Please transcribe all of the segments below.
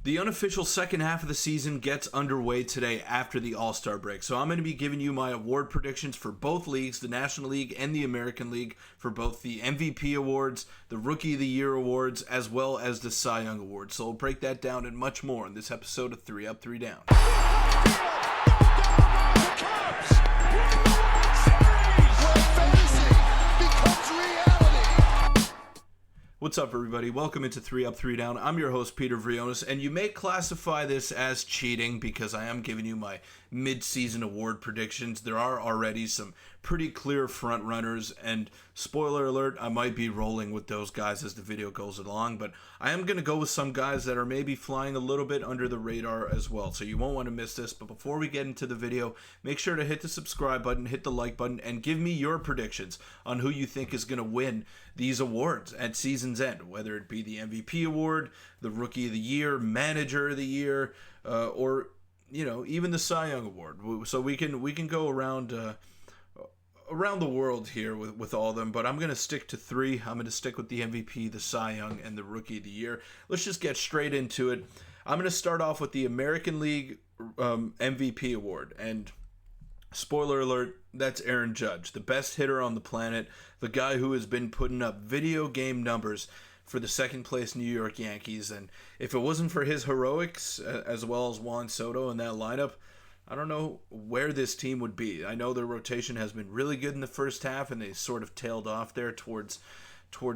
The unofficial second half of the season gets underway today after the All-Star break. So I'm going to be giving you my award predictions for both leagues, the National League and the American League, for both the MVP awards, the Rookie of the Year awards, as well as the Cy Young awards. So we'll break that down and much more in this episode of 3 Up, 3 Down. What's up, everybody? Welcome into 3 Up, 3 Down. I'm your host, Peter Vryonis, and you may classify this as cheating because I am giving you my mid-season award predictions. There are already some pretty clear front runners, and spoiler alert, I might be rolling with those guys as the video goes along, but I am going to go with some guys that are maybe flying a little bit under the radar as well, so you won't want to miss this. But before we get into the video, make sure to hit the subscribe button, hit the like button, and give me your predictions on who you think is going to win these awards at season's end, whether it be the MVP award, the Rookie of the Year, Manager of the Year, or even the Cy Young award. So we can go around the world here with all of them, but I'm going to stick to 3. I'm going to stick with the MVP, the Cy Young, and the Rookie of the Year. Let's just get straight into it. I'm going to start off with the American League MVP award, and spoiler alert, that's Aaron Judge, the best hitter on the planet, the guy who has been putting up video game numbers for the second place New York Yankees. And if it wasn't for his heroics, as well as Juan Soto in that lineup, I don't know where this team would be. I know their rotation has been really good in the first half, and they sort of tailed off there towards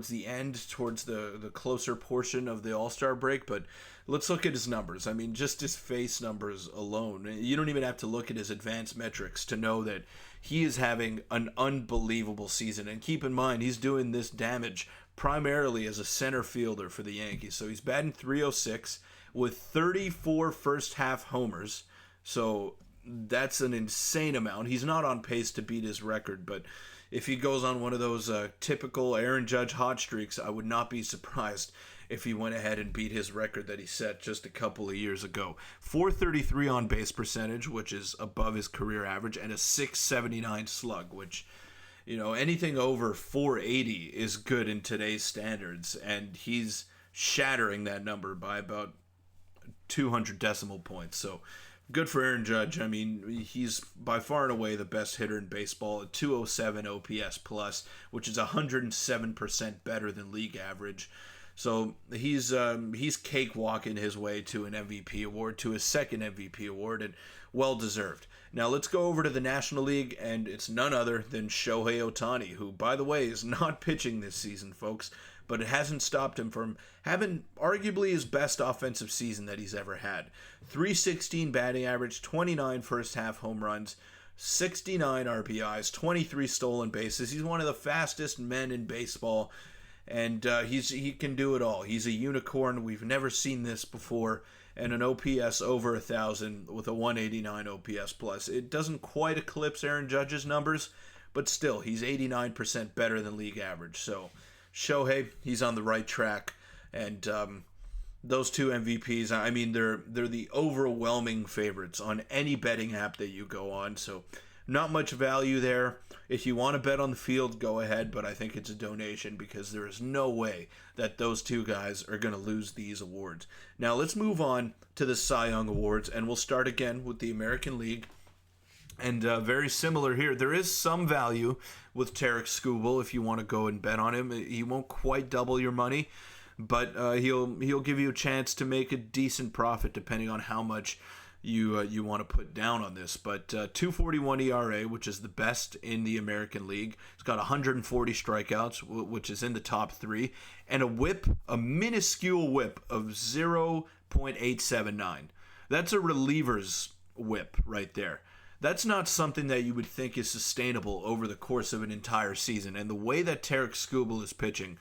the end, towards the closer portion of the All-Star break. But let's look at his numbers. I mean, just his face numbers alone. You don't even have to look at his advanced metrics to know that he is having an unbelievable season. And keep in mind, he's doing this damage primarily as a center fielder for the Yankees. So he's batting .306 with 34 first-half homers. So that's an insane amount. He's not on pace to beat his record, but if he goes on one of those typical Aaron Judge hot streaks, I would not be surprised if he went ahead and beat his record that he set just a couple of years ago. .433 on base percentage, which is above his career average, and a .679 slug, which, anything over .480 is good in today's standards, and he's shattering that number by about 200 decimal points. So good for Aaron Judge. I mean, he's by far and away the best hitter in baseball at .207 OPS plus, which is 107% better than league average. So he's cakewalking his way to an MVP award, to his second MVP award, and well deserved. Now let's go over to the National League, and it's none other than Shohei Ohtani, who, by the way, is not pitching this season, folks, but it hasn't stopped him from having arguably his best offensive season that he's ever had. .316 batting average, 29 first-half home runs, 69 RBIs, 23 stolen bases. He's one of the fastest men in baseball, and he can do it all. He's a unicorn. We've never seen this before, and an OPS over 1,000 with a 189 OPS plus. It doesn't quite eclipse Aaron Judge's numbers, but still, he's 89% better than league average. So Shohei, he's on the right track, and those two MVPs, I mean, they're the overwhelming favorites on any betting app that you go on, so not much value there. If you want to bet on the field, go ahead, but I think it's a donation because there is no way that those two guys are going to lose these awards. Now let's move on to the Cy Young Awards, and we'll start again with the American League. And very similar here. There is some value with Tarik Skubal if you want to go and bet on him. He won't quite double your money, but he'll give you a chance to make a decent profit depending on how much you want to put down on this. But 2.41 ERA, which is the best in the American League. He's got 140 strikeouts, which is in the top 3, and a minuscule whip of 0.879. That's a reliever's whip right there. That's not something that you would think is sustainable over the course of an entire season. And the way that Tarik Skubal is pitching,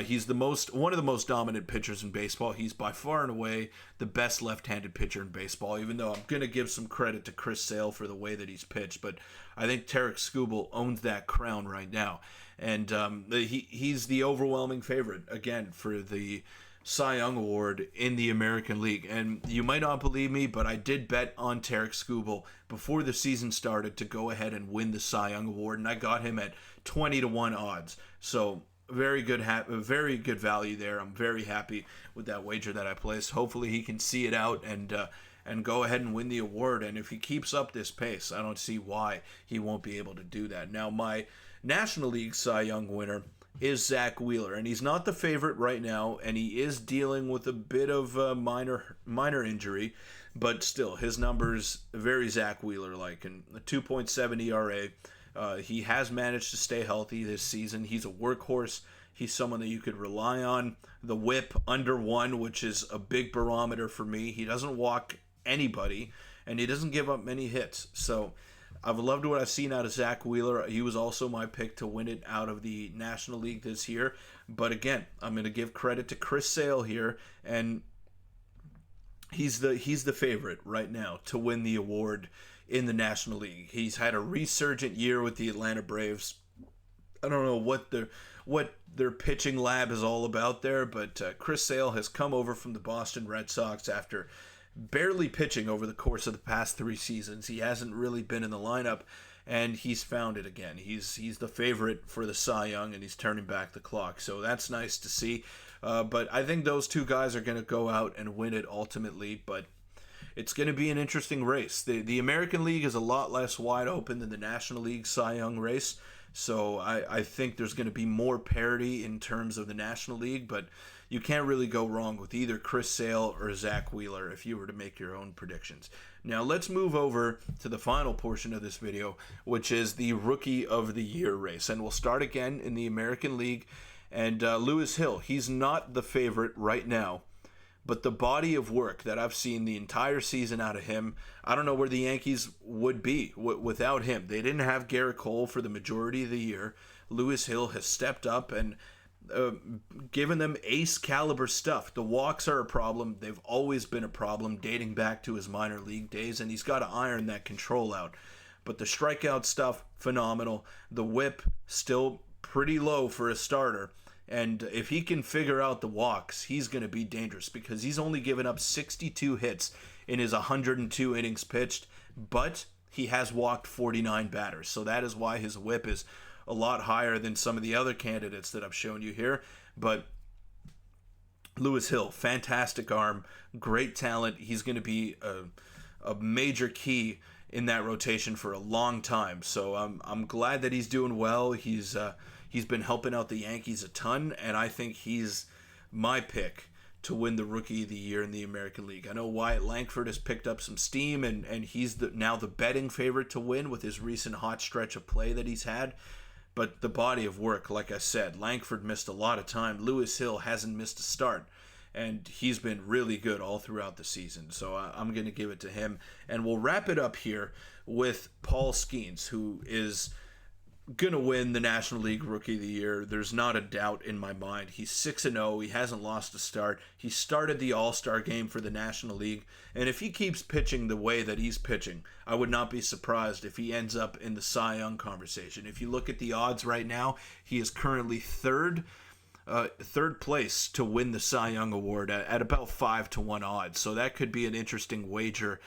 he's one of the most dominant pitchers in baseball. He's by far and away the best left-handed pitcher in baseball, even though I'm going to give some credit to Chris Sale for the way that he's pitched. But I think Tarik Skubal owns that crown right now. And he's the overwhelming favorite, again, for the Cy Young Award in the American League. And you might not believe me, but I did bet on Tarik Skubal before the season started to go ahead and win the Cy Young Award, and I got him at 20-1 odds. So very good value there. I'm very happy with that wager that I placed. Hopefully he can see it out and go ahead and win the award. And if he keeps up this pace, I don't see why he won't be able to do that. Now, my National League Cy Young winner is Zach Wheeler, and he's not the favorite right now, and he is dealing with a bit of a minor injury, but still, his numbers very Zach Wheeler-like, and a 2.7 ERA. He has managed to stay healthy this season. He's a workhorse. He's someone that you could rely on. The whip under 1, which is a big barometer for me. He doesn't walk anybody, and he doesn't give up many hits. So I've loved what I've seen out of Zach Wheeler. He was also my pick to win it out of the National League this year. But again, I'm going to give credit to Chris Sale here, and he's the favorite right now to win the award in the National League. He's had a resurgent year with the Atlanta Braves. I don't know what their pitching lab is all about there, but Chris Sale has come over from the Boston Red Sox after barely pitching over the course of the past 3 seasons. He hasn't really been in the lineup, and he's found it again. He's the favorite for the Cy Young, and he's turning back the clock. So that's nice to see. But I think those two guys are going to go out and win it ultimately, but it's going to be an interesting race. The American League is a lot less wide open than the National League Cy Young race, so I think there's going to be more parity in terms of the National League, but you can't really go wrong with either Chris Sale or Zach Wheeler if you were to make your own predictions. Now let's move over to the final portion of this video, which is the Rookie of the Year race. And we'll start again in the American League. And Lewis Hill, he's not the favorite right now, but the body of work that I've seen the entire season out of him, I don't know where the Yankees would be without him. They didn't have Garrett Cole for the majority of the year. Lewis Hill has stepped up and given them ace caliber stuff. The walks are a problem. They've always been a problem dating back to his minor league days, and he's got to iron that control out. But the strikeout stuff, phenomenal. The whip, still pretty low for a starter. And if he can figure out the walks, he's going to be dangerous because he's only given up 62 hits in his 102 innings pitched, but he has walked 49 batters. So that is why his whip is a lot higher than some of the other candidates that I've shown you here. But Lewis Hill, fantastic arm, great talent. He's going to be a major key in that rotation for a long time. So I'm glad that he's doing well. He's been helping out the Yankees a ton, and I think he's my pick to win the Rookie of the Year in the American League. I know Wyatt Langford has picked up some steam, and he's now the betting favorite to win with his recent hot stretch of play that he's had. But the body of work, like I said, Langford missed a lot of time. Lewis Hill hasn't missed a start, and he's been really good all throughout the season. So I'm going to give it to him. And we'll wrap it up here with Paul Skeens, who is going to win the National League Rookie of the Year. There's not a doubt in my mind. He's 6-0. He hasn't lost a start. He started the All-Star game for the National League. And if he keeps pitching the way that he's pitching, I would not be surprised if he ends up in the Cy Young conversation. If you look at the odds right now, he is currently third place to win the Cy Young Award at about 5-1 odds. So that could be an interesting wager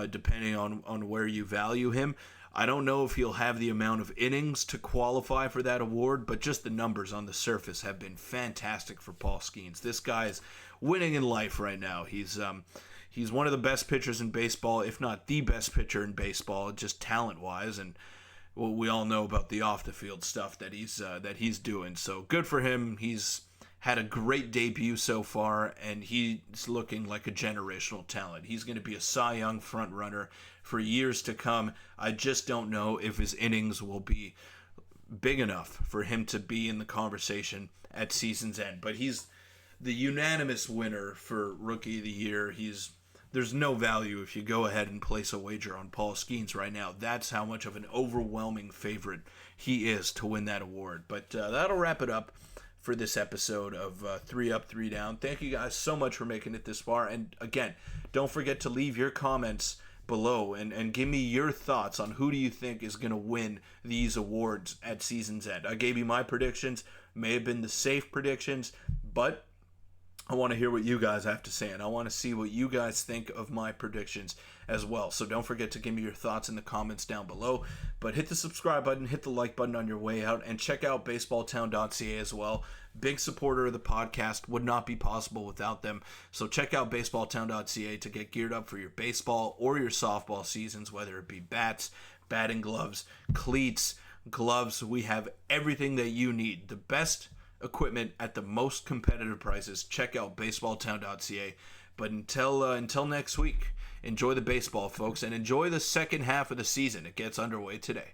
depending on where you value him. I don't know if he'll have the amount of innings to qualify for that award, but just the numbers on the surface have been fantastic for Paul Skeens. This guy is winning in life right now. He's one of the best pitchers in baseball, if not the best pitcher in baseball, just talent-wise, and we all know about the off-the-field stuff that he's doing. So good for him. He's had a great debut so far, and he's looking like a generational talent. He's going to be a Cy Young front-runner for years to come. I just don't know if his innings will be big enough for him to be in the conversation at season's end. But he's the unanimous winner for Rookie of the Year. There's no value if you go ahead and place a wager on Paul Skeens right now. That's how much of an overwhelming favorite he is to win that award. But that'll wrap it up for this episode of 3 Up, 3 Down. Thank you guys so much for making it this far. And again, don't forget to leave your comments below and give me your thoughts on who do you think is going to win these awards at season's end. I gave you my predictions, may have been the safe predictions, but I want to hear what you guys have to say, and I want to see what you guys think of my predictions as well. So don't forget to give me your thoughts in the comments down below. But hit the subscribe button, hit the like button on your way out, and check out baseballtown.ca as well. Big supporter of the podcast, would not be possible without them. So check out baseballtown.ca to get geared up for your baseball or your softball seasons, whether it be bats, batting gloves, cleats, gloves. We have everything that you need. The best equipment at the most competitive prices. Check out baseballtown.ca. But until next week, enjoy the baseball, folks, and enjoy the second half of the season. It gets underway today.